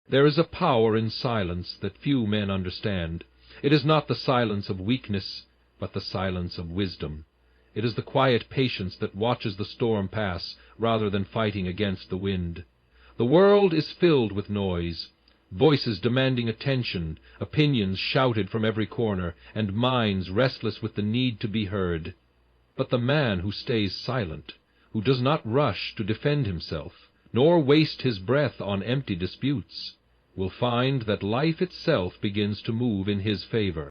There is a power in silence that few men understand. It is not the silence of weakness, but the silence of wisdom. It is the quiet patience that watches the storm pass, rather than fighting against the wind. The world is filled with noise, voices demanding attention, opinions shouted from every corner, and minds restless with the need to be heard. But the man who stays silent, who does not rush to defend himself, nor waste his breath on empty disputes, will find that life itself begins to move in his favor.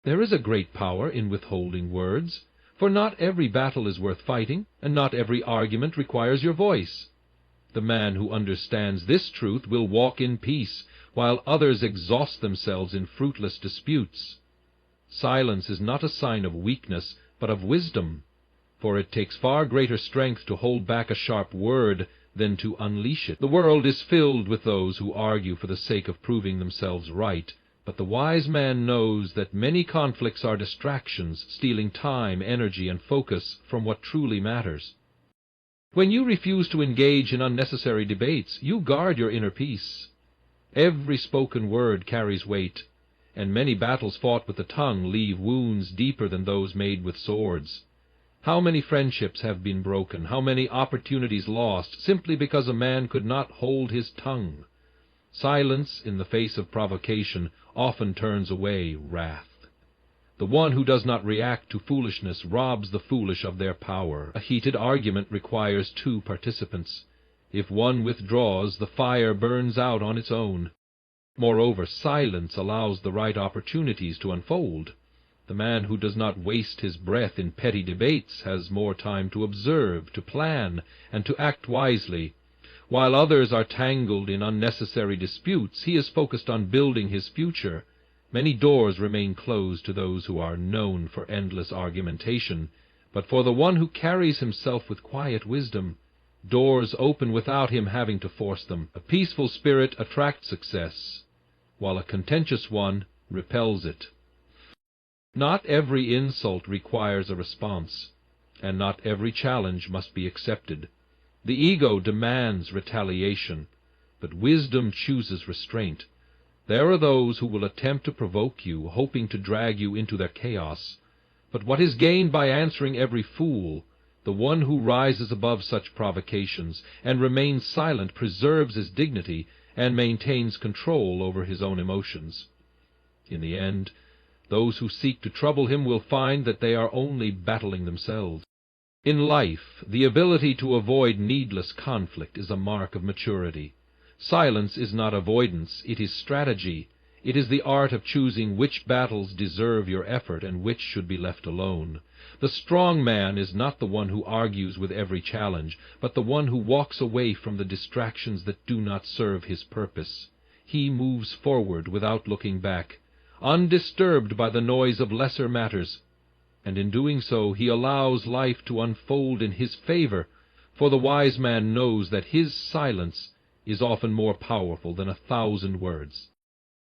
There is a great power in withholding words, for not every battle is worth fighting, and not every argument requires your voice. The man who understands this truth will walk in peace, while others exhaust themselves in fruitless disputes. Silence is not a sign of weakness, but of wisdom, for it takes far greater strength to hold back a sharp word than to unleash it. The world is filled with those who argue for the sake of proving themselves right, but the wise man knows that many conflicts are distractions, stealing time, energy, and focus from what truly matters. When you refuse to engage in unnecessary debates, you guard your inner peace. Every spoken word carries weight, and many battles fought with the tongue leave wounds deeper than those made with swords. How many friendships have been broken, how many opportunities lost, simply because a man could not hold his tongue. Silence in the face of provocation often turns away wrath. The one who does not react to foolishness robs the foolish of their power. A heated argument requires two participants. If one withdraws, the fire burns out on its own. Moreover, silence allows the right opportunities to unfold. The man who does not waste his breath in petty debates has more time to observe, to plan, and to act wisely. While others are tangled in unnecessary disputes, he is focused on building his future. Many doors remain closed to those who are known for endless argumentation, but for the one who carries himself with quiet wisdom, doors open without him having to force them. A peaceful spirit attracts success, while a contentious one repels it. Not every insult requires a response, and not every challenge must be accepted. The ego demands retaliation, but wisdom chooses restraint. There are those who will attempt to provoke you, hoping to drag you into their chaos. But what is gained by answering every fool? The one who rises above such provocations and remains silent preserves his dignity and maintains control over his own emotions. In the end, those who seek to trouble him will find that they are only battling themselves. In life, the ability to avoid needless conflict is a mark of maturity. Silence is not avoidance, it is strategy. It is the art of choosing which battles deserve your effort and which should be left alone. The strong man is not the one who argues with every challenge, but the one who walks away from the distractions that do not serve his purpose. He moves forward without looking back, undisturbed by the noise of lesser matters, and in doing so he allows life to unfold in his favor, for the wise man knows that his silence is often more powerful than 1,000 words.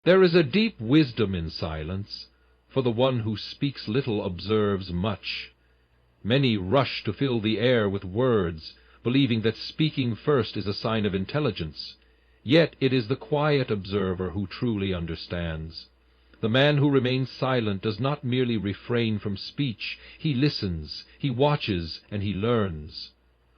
There is a deep wisdom in silence, for the one who speaks little observes much. Many rush to fill the air with words, believing that speaking first is a sign of intelligence. Yet it is the quiet observer who truly understands. The man who remains silent does not merely refrain from speech. He listens, he watches, and he learns.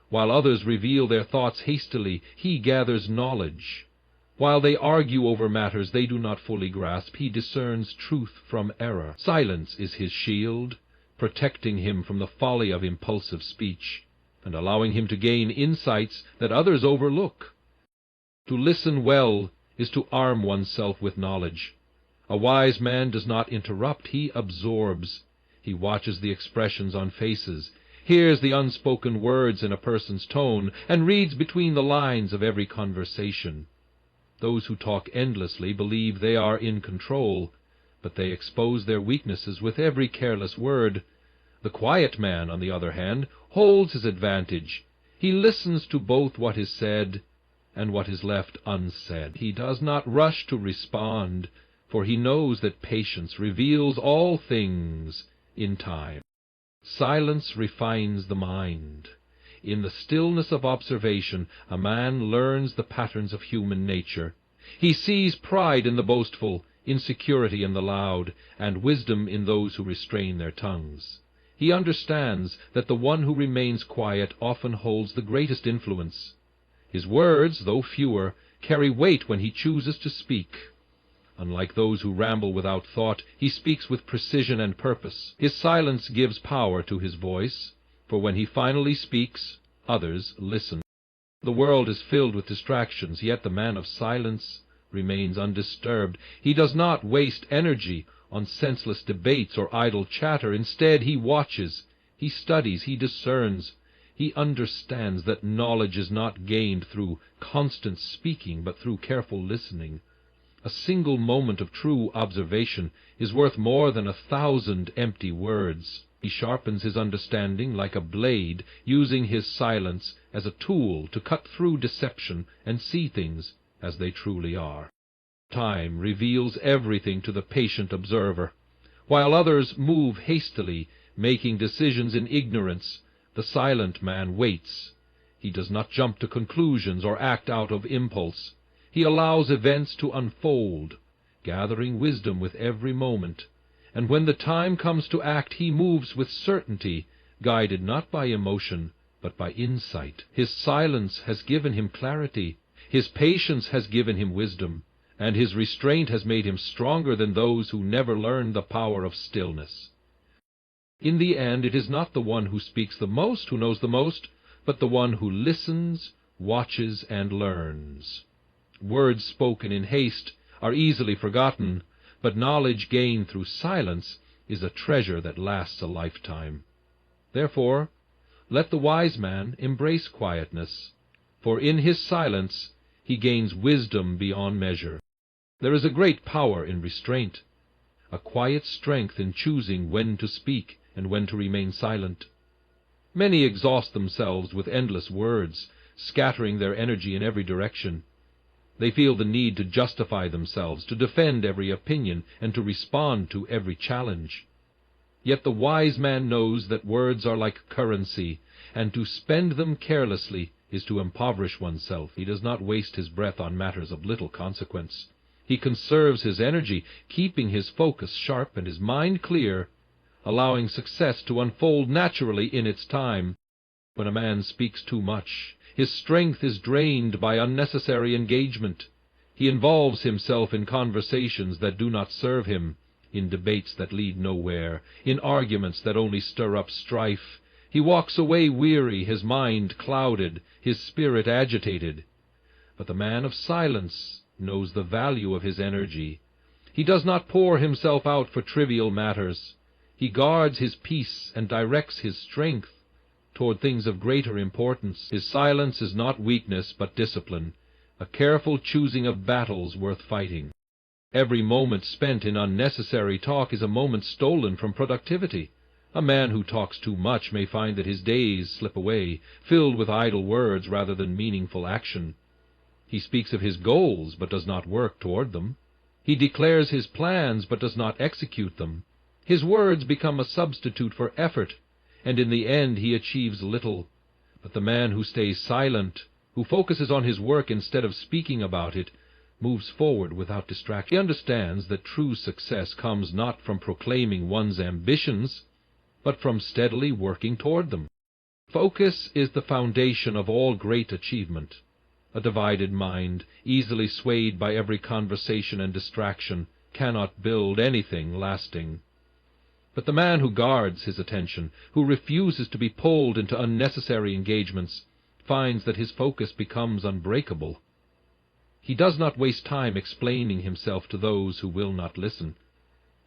While others reveal their thoughts hastily, he gathers knowledge. While they argue over matters they do not fully grasp, he discerns truth from error. Silence is his shield, protecting him from the folly of impulsive speech, and allowing him to gain insights that others overlook. To listen well is to arm oneself with knowledge. A wise man does not interrupt, he absorbs. He watches the expressions on faces, hears the unspoken words in a person's tone, and reads between the lines of every conversation. Those who talk endlessly believe they are in control, but they expose their weaknesses with every careless word. The quiet man, on the other hand, holds his advantage. He listens to both what is said and what is left unsaid. He does not rush to respond, for he knows that patience reveals all things in time. Silence refines the mind. In the stillness of observation, a man learns the patterns of human nature. He sees pride in the boastful, insecurity in the loud, and wisdom in those who restrain their tongues. He understands that the one who remains quiet often holds the greatest influence. His words, though fewer, carry weight when he chooses to speak. Unlike those who ramble without thought, he speaks with precision and purpose. His silence gives power to his voice, for when he finally speaks, others listen. The world is filled with distractions, yet the man of silence remains undisturbed. He does not waste energy on senseless debates or idle chatter. Instead, he watches, he studies, he discerns. He understands that knowledge is not gained through constant speaking, but through careful listening. A single moment of true observation is worth more than 1,000 empty words. He sharpens his understanding like a blade, using his silence as a tool to cut through deception and see things as they truly are. Time reveals everything to the patient observer. While others move hastily, making decisions in ignorance, the silent man waits. He does not jump to conclusions or act out of impulse. He allows events to unfold, gathering wisdom with every moment. And when the time comes to act, he moves with certainty, guided not by emotion, but by insight. His silence has given him clarity. His patience has given him wisdom, and his restraint has made him stronger than those who never learned the power of stillness. In the end, it is not the one who speaks the most who knows the most, but the one who listens, watches, and learns. Words spoken in haste are easily forgotten, but knowledge gained through silence is a treasure that lasts a lifetime. Therefore, let the wise man embrace quietness, for in his silence he gains wisdom beyond measure. There is a great power in restraint, a quiet strength in choosing when to speak and when to remain silent. Many exhaust themselves with endless words, scattering their energy in every direction. They feel the need to justify themselves, to defend every opinion, and to respond to every challenge. Yet the wise man knows that words are like currency, and to spend them carelessly is to impoverish oneself. He does not waste his breath on matters of little consequence. He conserves his energy, keeping his focus sharp and his mind clear, allowing success to unfold naturally in its time. When a man speaks too much, his strength is drained by unnecessary engagement. He involves himself in conversations that do not serve him, in debates that lead nowhere, in arguments that only stir up strife. He walks away weary, his mind clouded, his spirit agitated. But the man of silence knows the value of his energy. He does not pour himself out for trivial matters. He guards his peace and directs his strength toward things of greater importance. His silence is not weakness, but discipline, a careful choosing of battles worth fighting. Every moment spent in unnecessary talk is a moment stolen from productivity. A man who talks too much may find that his days slip away, filled with idle words rather than meaningful action. He speaks of his goals, but does not work toward them. He declares his plans, but does not execute them. His words become a substitute for effort, and in the end he achieves little. But the man who stays silent, who focuses on his work instead of speaking about it, moves forward without distraction. He understands that true success comes not from proclaiming one's ambitions, but from steadily working toward them. Focus is the foundation of all great achievement. A divided mind, easily swayed by every conversation and distraction, cannot build anything lasting. But the man who guards his attention, who refuses to be pulled into unnecessary engagements, finds that his focus becomes unbreakable. He does not waste time explaining himself to those who will not listen.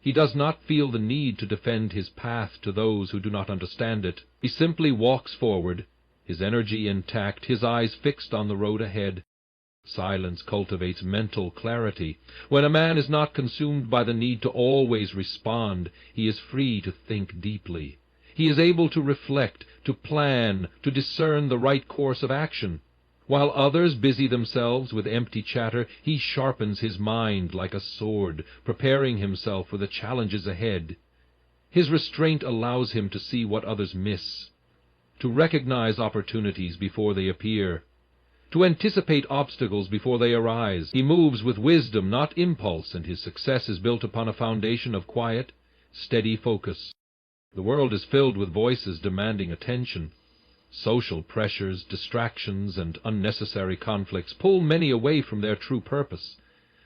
He does not feel the need to defend his path to those who do not understand it. He simply walks forward, his energy intact, his eyes fixed on the road ahead. Silence cultivates mental clarity. When a man is not consumed by the need to always respond, he is free to think deeply. He is able to reflect, to plan, to discern the right course of action. While others busy themselves with empty chatter, he sharpens his mind like a sword, preparing himself for the challenges ahead. His restraint allows him to see what others miss, to recognize opportunities before they appear. to anticipate obstacles before they arise. He moves with wisdom, not impulse, and his success is built upon a foundation of quiet, steady focus. The world is filled with voices demanding attention. Social pressures, distractions, and unnecessary conflicts pull many away from their true purpose.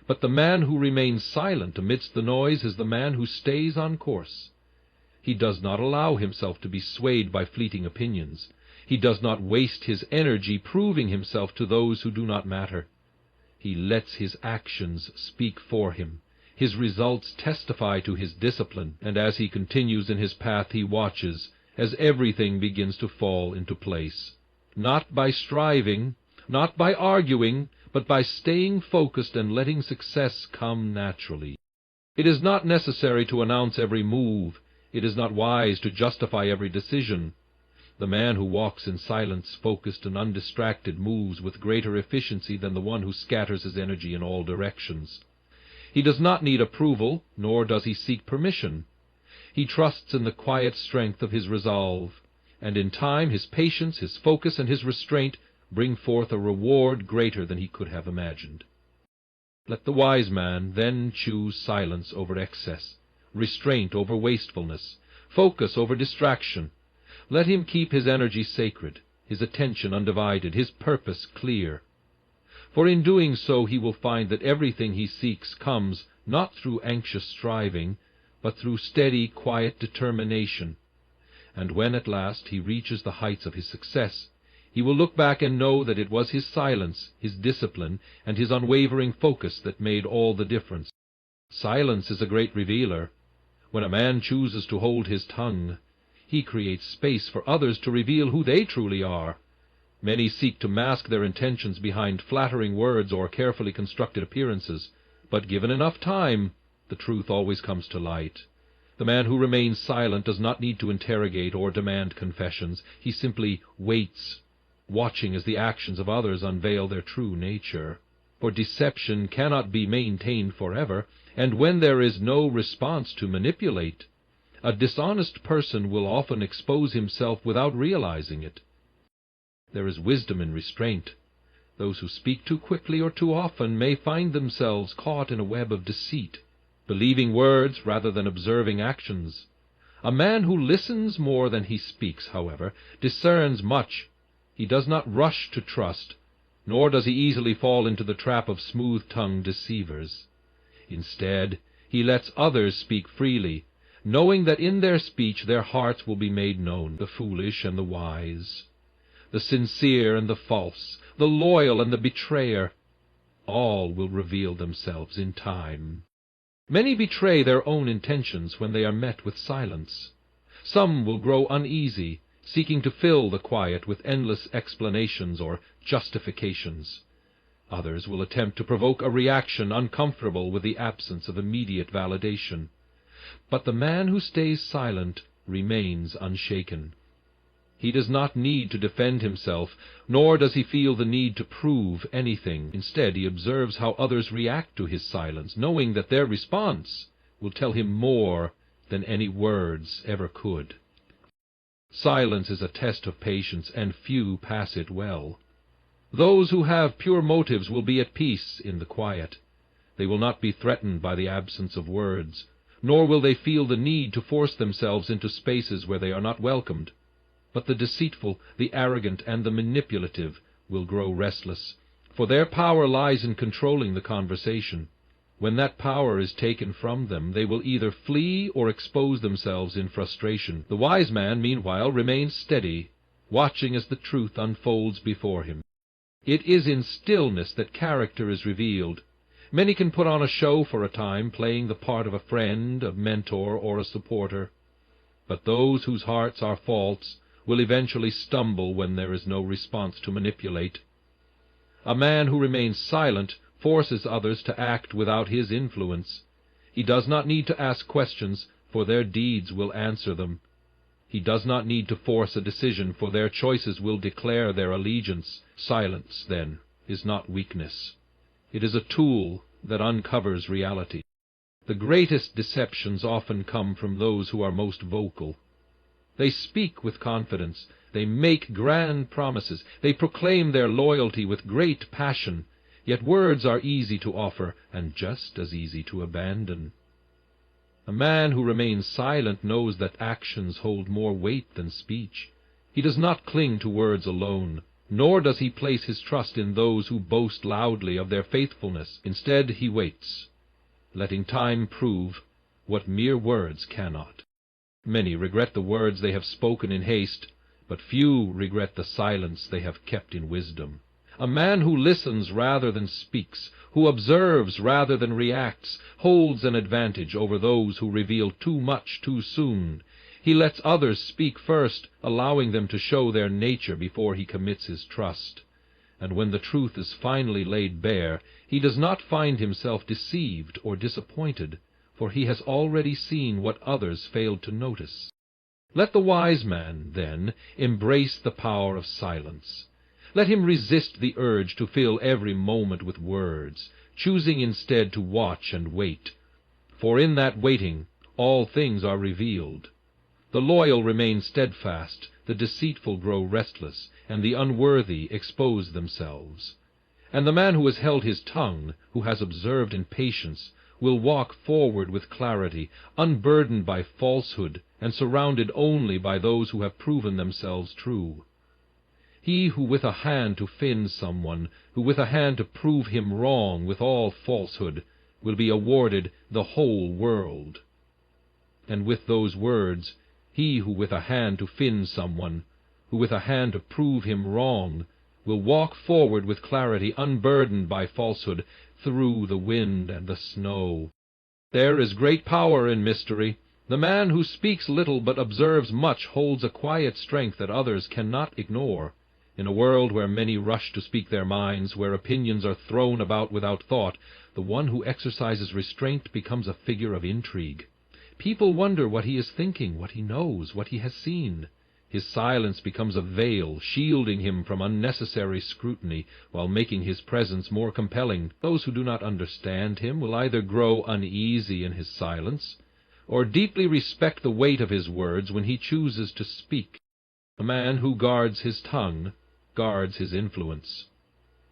But the man who remains silent amidst the noise is the man who stays on course. He does not allow himself to be swayed by fleeting opinions. He does not waste his energy proving himself to those who do not matter. He lets his actions speak for him. His results testify to his discipline, and as he continues in his path he watches as everything begins to fall into place. Not by striving, not by arguing, but by staying focused and letting success come naturally. It is not necessary to announce every move. It is not wise to justify every decision. The man who walks in silence, focused and undistracted, moves with greater efficiency than the one who scatters his energy in all directions. He does not need approval, nor does he seek permission. He trusts in the quiet strength of his resolve, and in time his patience, his focus, and his restraint bring forth a reward greater than he could have imagined. Let the wise man then choose silence over excess, restraint over wastefulness, focus over distraction. Let him keep his energy sacred, his attention undivided, his purpose clear. For in doing so he will find that everything he seeks comes not through anxious striving, but through steady, quiet determination. And when at last he reaches the heights of his success, he will look back and know that it was his silence, his discipline, and his unwavering focus that made all the difference. Silence is a great revealer. When a man chooses to hold his tongue, he creates space for others to reveal who they truly are. Many seek to mask their intentions behind flattering words or carefully constructed appearances, but given enough time, the truth always comes to light. The man who remains silent does not need to interrogate or demand confessions. He simply waits, watching as the actions of others unveil their true nature. For deception cannot be maintained forever, and when there is no response to manipulate, a dishonest person will often expose himself without realizing it. There is wisdom in restraint. Those who speak too quickly or too often may find themselves caught in a web of deceit, believing words rather than observing actions. A man who listens more than he speaks, however, discerns much. He does not rush to trust, nor does he easily fall into the trap of smooth-tongued deceivers. Instead, he lets others speak freely, knowing that in their speech their hearts will be made known, the foolish and the wise, the sincere and the false, the loyal and the betrayer. All will reveal themselves in time. Many betray their own intentions when they are met with silence. Some will grow uneasy, seeking to fill the quiet with endless explanations or justifications. Others will attempt to provoke a reaction uncomfortable with the absence of immediate validation. But the man who stays silent remains unshaken. He does not need to defend himself, nor does he feel the need to prove anything. Instead, he observes how others react to his silence, knowing that their response will tell him more than any words ever could. Silence is a test of patience, and few pass it well. Those who have pure motives will be at peace in the quiet. They will not be threatened by the absence of words, nor will they feel the need to force themselves into spaces where they are not welcomed. But the deceitful, the arrogant, and the manipulative will grow restless, for their power lies in controlling the conversation. When that power is taken from them, they will either flee or expose themselves in frustration. The wise man, meanwhile, remains steady, watching as the truth unfolds before him. It is in stillness that character is revealed. Many can put on a show for a time, playing the part of a friend, a mentor, or a supporter. But those whose hearts are false will eventually stumble when there is no response to manipulate. A man who remains silent forces others to act without his influence. He does not need to ask questions, for their deeds will answer them. He does not need to force a decision, for their choices will declare their allegiance. Silence, then, is not weakness. It is a tool that uncovers reality. The greatest deceptions often come from those who are most vocal. They speak with confidence. They make grand promises. They proclaim their loyalty with great passion. Yet words are easy to offer, and just as easy to abandon. A man who remains silent knows that actions hold more weight than speech. He does not cling to words alone, nor does he place his trust in those who boast loudly of their faithfulness. Instead, he waits, letting time prove what mere words cannot. Many regret the words they have spoken in haste, but few regret the silence they have kept in wisdom. A man who listens rather than speaks, who observes rather than reacts, holds an advantage over those who reveal too much too soon. He lets others speak first, allowing them to show their nature before he commits his trust. And when the truth is finally laid bare, he does not find himself deceived or disappointed, for he has already seen what others failed to notice. Let the wise man, then, embrace the power of silence. Let him resist the urge to fill every moment with words, choosing instead to watch and wait. For in that waiting all things are revealed. The loyal remain steadfast, the deceitful grow restless, and the unworthy expose themselves. And the man who has held his tongue, who has observed in patience, will walk forward with clarity, unburdened by falsehood, and surrounded only by those who have proven themselves true. He who with a hand to fin someone, who with a hand to prove him wrong with all falsehood, will be awarded the whole world. And with those words, he who with a hand to fin someone, who with a hand to prove him wrong, will walk forward with clarity, unburdened by falsehood, through the wind and the snow. There is great power in mystery. The man who speaks little but observes much holds a quiet strength that others cannot ignore. In a world where many rush to speak their minds, where opinions are thrown about without thought, the one who exercises restraint becomes a figure of intrigue. People wonder what he is thinking, what he knows, what he has seen. His silence becomes a veil, shielding him from unnecessary scrutiny, while making his presence more compelling. Those who do not understand him will either grow uneasy in his silence, or deeply respect the weight of his words when he chooses to speak. A man who guards his tongue guards his influence.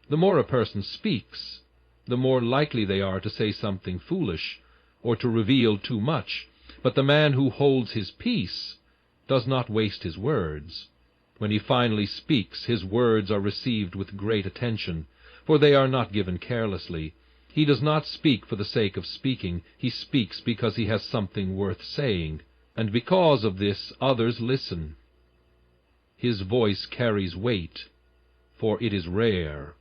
The more a person speaks, the more likely they are to say something foolish, or to reveal too much. But the man who holds his peace does not waste his words. When he finally speaks, his words are received with great attention, for they are not given carelessly. He does not speak for the sake of speaking. He speaks because he has something worth saying, and because of this others listen. His voice carries weight, for it is rare,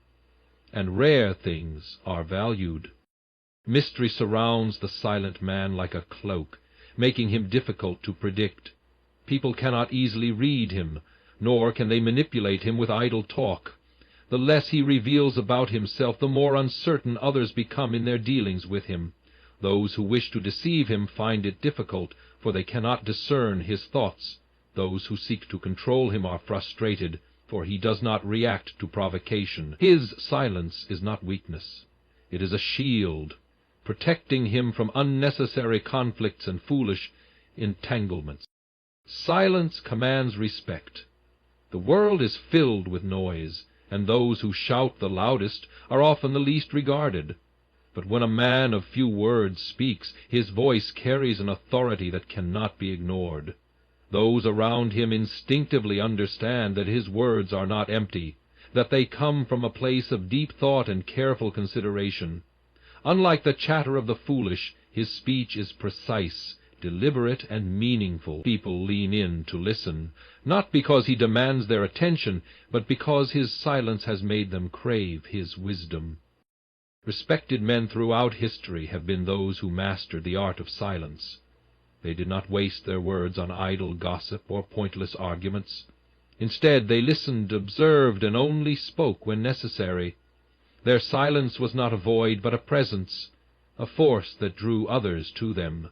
and rare things are valued. Mystery surrounds the silent man like a cloak, making him difficult to predict. People cannot easily read him, nor can they manipulate him with idle talk. The less he reveals about himself, the more uncertain others become in their dealings with him. Those who wish to deceive him find it difficult, for they cannot discern his thoughts. Those who seek to control him are frustrated, for he does not react to provocation. His silence is not weakness. It is a shield, protecting him from unnecessary conflicts and foolish entanglements. Silence commands respect. The world is filled with noise, and those who shout the loudest are often the least regarded. But when a man of few words speaks, his voice carries an authority that cannot be ignored. Those around him instinctively understand that his words are not empty, that they come from a place of deep thought and careful consideration. Unlike the chatter of the foolish, his speech is precise, deliberate, and meaningful. People lean in to listen, not because he demands their attention, but because his silence has made them crave his wisdom. Respected men throughout history have been those who mastered the art of silence. They did not waste their words on idle gossip or pointless arguments. Instead, they listened, observed, and only spoke when necessary. Their silence was not a void, but a presence, a force that drew others to them,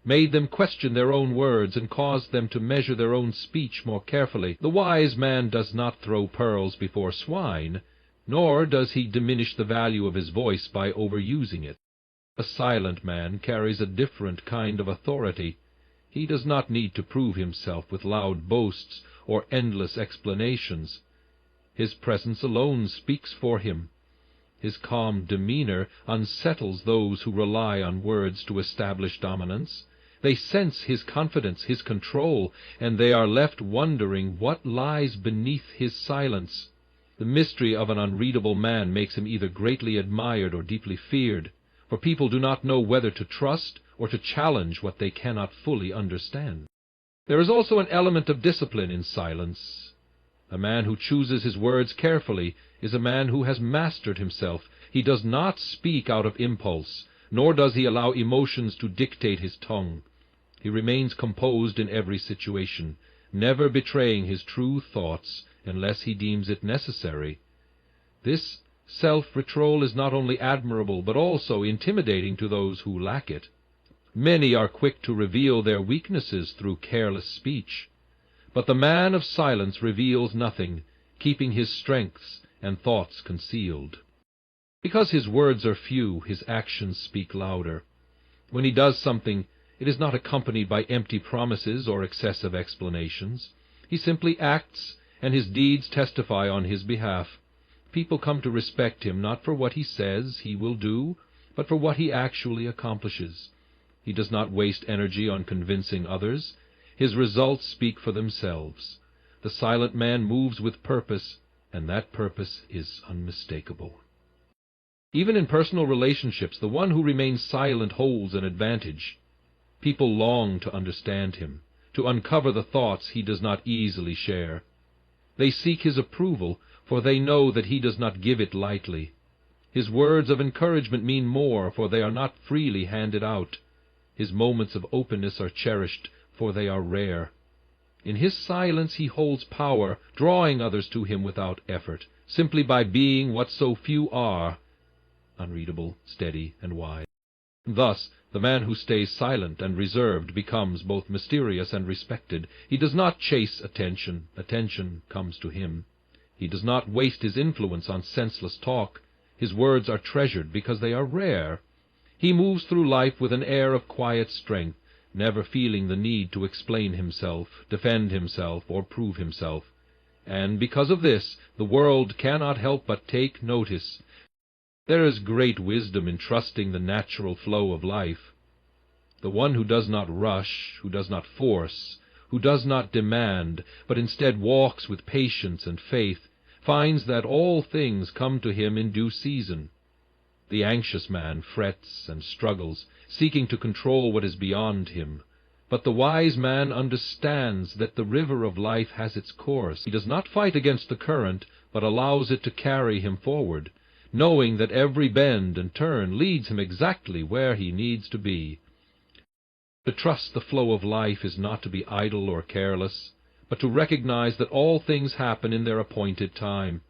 made them question their own words, and caused them to measure their own speech more carefully. The wise man does not throw pearls before swine, nor does he diminish the value of his voice by overusing it. A silent man carries a different kind of authority. He does not need to prove himself with loud boasts or endless explanations. His presence alone speaks for him. His calm demeanor unsettles those who rely on words to establish dominance. They sense his confidence, his control, and they are left wondering what lies beneath his silence. The mystery of an unreadable man makes him either greatly admired or deeply feared, for people do not know whether to trust or to challenge what they cannot fully understand. There is also an element of discipline in silence. A man who chooses his words carefully is a man who has mastered himself. He does not speak out of impulse, nor does he allow emotions to dictate his tongue. He remains composed in every situation, never betraying his true thoughts unless he deems it necessary. This self-control is not only admirable, but also intimidating to those who lack it. Many are quick to reveal their weaknesses through careless speech, but the man of silence reveals nothing, keeping his strengths and thoughts concealed. Because his words are few, his actions speak louder. When he does something, it is not accompanied by empty promises or excessive explanations. He simply acts, and his deeds testify on his behalf. People come to respect him not for what he says he will do, but for what he actually accomplishes. He does not waste energy on convincing others. His results speak for themselves. The silent man moves with purpose, and that purpose is unmistakable. Even in personal relationships, the one who remains silent holds an advantage. People long to understand him, to uncover the thoughts he does not easily share. They seek his approval, for they know that he does not give it lightly. His words of encouragement mean more, for they are not freely handed out. His moments of openness are cherished, for they are rare. In his silence he holds power, drawing others to him without effort, simply by being what so few are, unreadable, steady, and wise. Thus, the man who stays silent and reserved becomes both mysterious and respected. He does not chase attention. Attention comes to him. He does not waste his influence on senseless talk. His words are treasured because they are rare. He moves through life with an air of quiet strength, never feeling the need to explain himself, defend himself, or prove himself. And because of this, the world cannot help but take notice. There is great wisdom in trusting the natural flow of life. The one who does not rush, who does not force, who does not demand, but instead walks with patience and faith, finds that all things come to him in due season. The anxious man frets and struggles, seeking to control what is beyond him. But the wise man understands that the river of life has its course. He does not fight against the current, but allows it to carry him forward, knowing that every bend and turn leads him exactly where he needs to be. To trust the flow of life is not to be idle or careless, but to recognize that all things happen in their appointed time.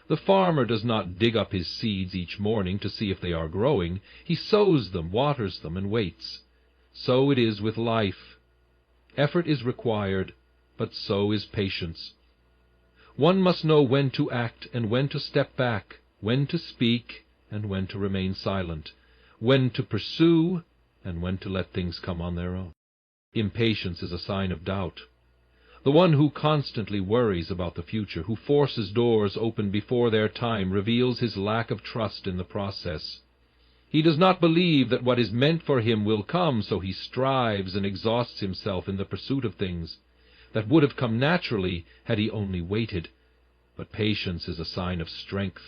The farmer does not dig up his seeds each morning to see if they are growing. He sows them, waters them, and waits. So it is with life. Effort is required, but so is patience. One must know when to act and when to step back, when to speak and when to remain silent, when to pursue and when to let things come on their own. Impatience is a sign of doubt. The one who constantly worries about the future, who forces doors open before their time, reveals his lack of trust in the process. He does not believe that what is meant for him will come, so he strives and exhausts himself in the pursuit of things that would have come naturally had he only waited. But patience is a sign of strength.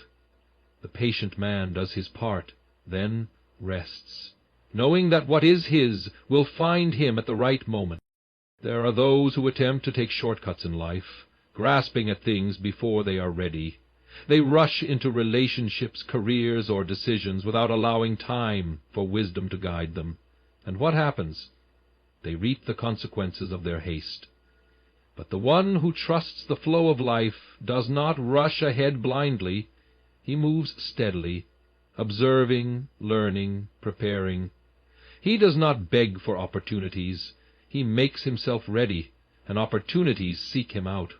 The patient man does his part, then rests, knowing that what is his will find him at the right moment. There are those who attempt to take shortcuts in life, grasping at things before they are ready. They rush into relationships, careers, or decisions without allowing time for wisdom to guide them. And what happens? They reap the consequences of their haste. But the one who trusts the flow of life does not rush ahead blindly. He moves steadily, observing, learning, preparing. He does not beg for opportunities. He makes himself ready, and opportunities seek him out.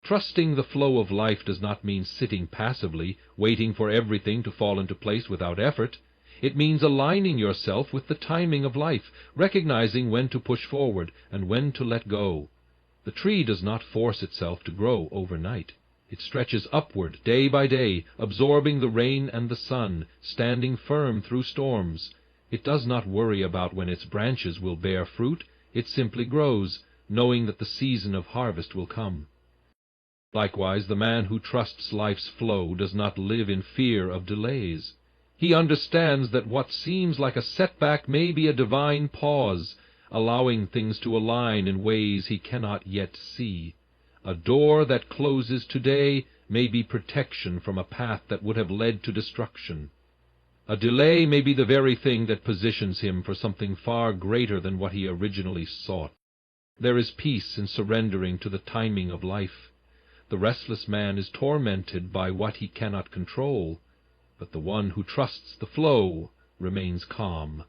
Trusting the flow of life does not mean sitting passively, waiting for everything to fall into place without effort. It means aligning yourself with the timing of life, recognizing when to push forward and when to let go. The tree does not force itself to grow overnight. It stretches upward day by day, absorbing the rain and the sun, standing firm through storms. It does not worry about when its branches will bear fruit. It simply grows, knowing that the season of harvest will come. Likewise, the man who trusts life's flow does not live in fear of delays. He understands that what seems like a setback may be a divine pause, allowing things to align in ways he cannot yet see. A door that closes today may be protection from a path that would have led to destruction. A delay may be the very thing that positions him for something far greater than what he originally sought. There is peace in surrendering to the timing of life. The restless man is tormented by what he cannot control, but the one who trusts the flow remains calm.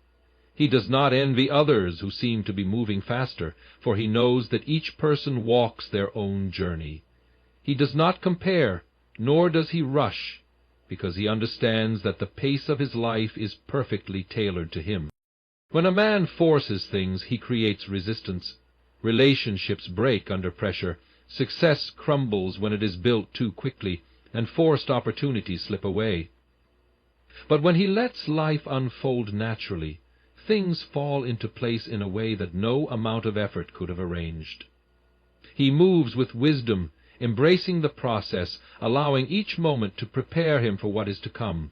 He does not envy others who seem to be moving faster, for he knows that each person walks their own journey. He does not compare, nor does he rush, because he understands that the pace of his life is perfectly tailored to him. When a man forces things, he creates resistance. Relationships break under pressure. Success crumbles when it is built too quickly, and forced opportunities slip away. But when he lets life unfold naturally, things fall into place in a way that no amount of effort could have arranged. He moves with wisdom, embracing the process, allowing each moment to prepare him for what is to come.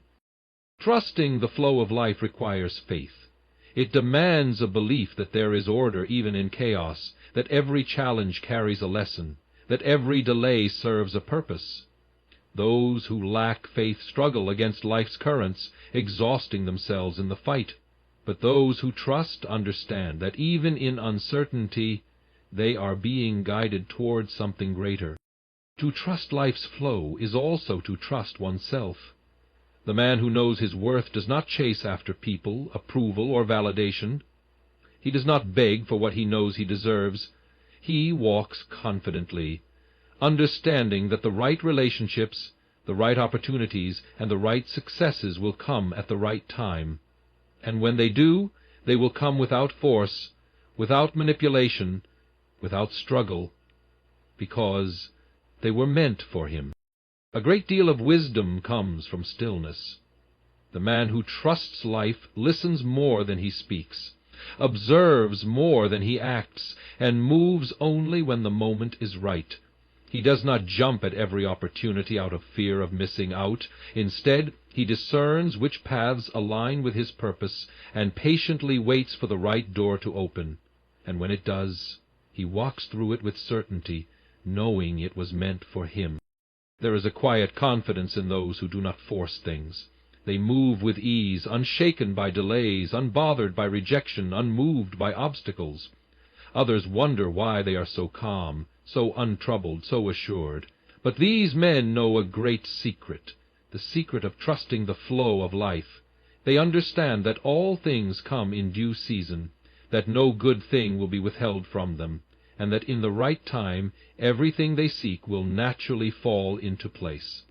Trusting the flow of life requires faith. It demands a belief that there is order even in chaos, that every challenge carries a lesson, that every delay serves a purpose. Those who lack faith struggle against life's currents, exhausting themselves in the fight. But those who trust understand that even in uncertainty, they are being guided toward something greater. To trust life's flow is also to trust oneself. The man who knows his worth does not chase after people, approval, or validation. He does not beg for what he knows he deserves. He walks confidently, understanding that the right relationships, the right opportunities, and the right successes will come at the right time. And when they do, they will come without force, without manipulation, without struggle, because they were meant for him. A great deal of wisdom comes from stillness. The man who trusts life listens more than he speaks, observes more than he acts, and moves only when the moment is right. He does not jump at every opportunity out of fear of missing out. Instead, he discerns which paths align with his purpose and patiently waits for the right door to open. And when it does, he walks through it with certainty, knowing it was meant for him. There is a quiet confidence in those who do not force things. They move with ease, unshaken by delays, unbothered by rejection, unmoved by obstacles. Others wonder why they are so calm, so untroubled, so assured. But these men know a great secret, the secret of trusting the flow of life. They understand that all things come in due season, that no good thing will be withheld from them, and that in the right time everything they seek will naturally fall into place.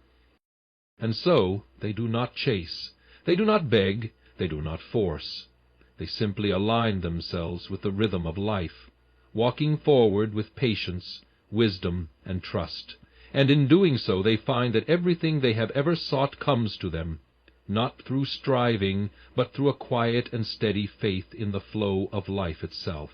And so they do not chase, they do not beg, they do not force. They simply align themselves with the rhythm of life, walking forward with patience, wisdom, and trust. And in doing so they find that everything they have ever sought comes to them, not through striving, but through a quiet and steady faith in the flow of life itself.